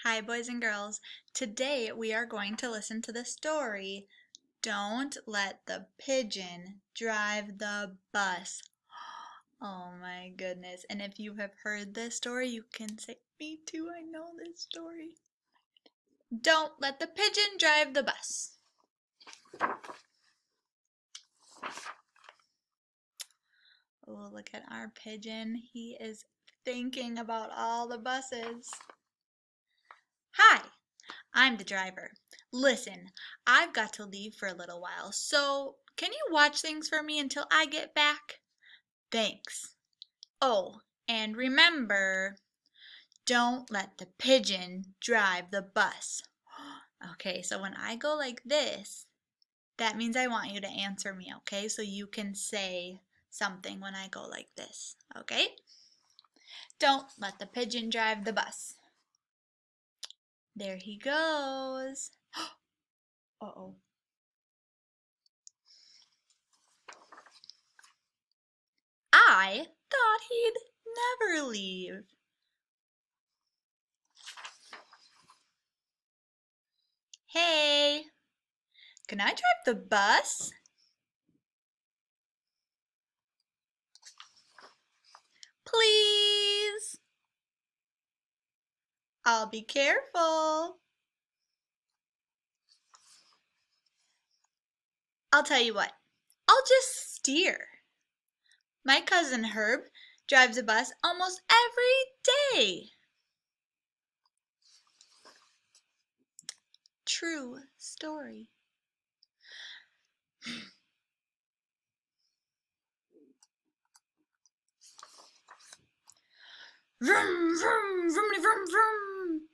Hi, boys and girls. Today we are going to listen to the story, Don't Let the Pigeon Drive the Bus. Oh my goodness. And if you have heard this story, you can say, me too, I know this story. Don't let the pigeon drive the bus. Oh, look at our pigeon. He is thinking about all the buses. Hi, I'm the driver. Listen, I've got to leave for a little while, so can you watch things for me until I get back? Thanks. Oh, and remember, don't let the pigeon drive the bus. Okay, so when I go like this, that means I want you to answer me, okay? So you can say something when I go like this, okay? Don't let the pigeon drive the bus. There he goes. Uh-oh. I thought he'd never leave. Hey, can I drive the bus? Please. I'll be careful. I'll tell you what, I'll just steer. My cousin Herb drives a bus almost every day. True story. Vroom, vroom, vroomity, vroom, vroom.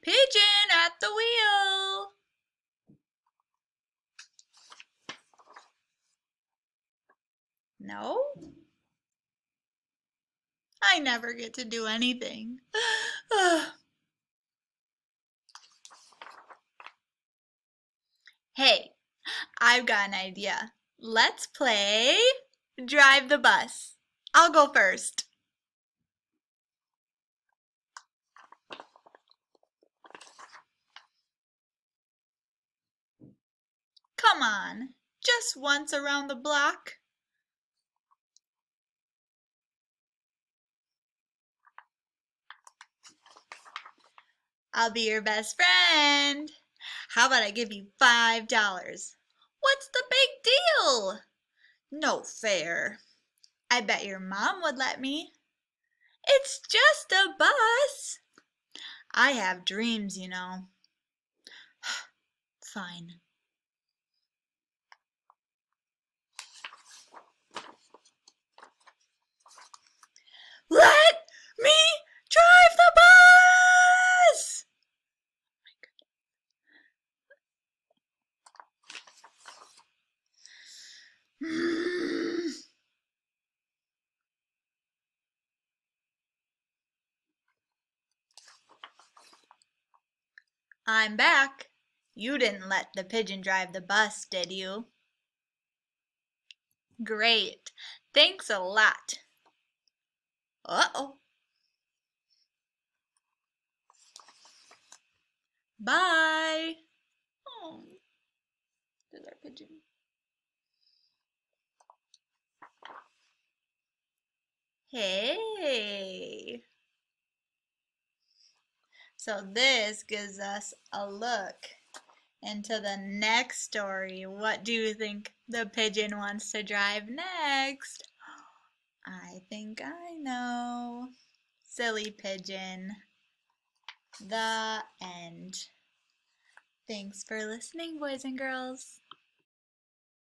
Pigeon at the wheel. No? I never get to do anything. Hey, I've got an idea. Let's play Drive the Bus. I'll go first. Come on, just once around the block. I'll be your best friend. How about I give you $5? What's the big deal? No fair. I bet your mom would let me. It's just a bus. I have dreams, you know. Fine. Let me drive the bus! I'm back. You didn't let the pigeon drive the bus, did you? Great. Thanks a lot. Uh-oh. Bye. Oh, there's our pigeon. Hey. So this gives us a look into the next story. What do you think the pigeon wants to drive next? I think I know. Silly pigeon. The end. Thanks for listening, boys and girls.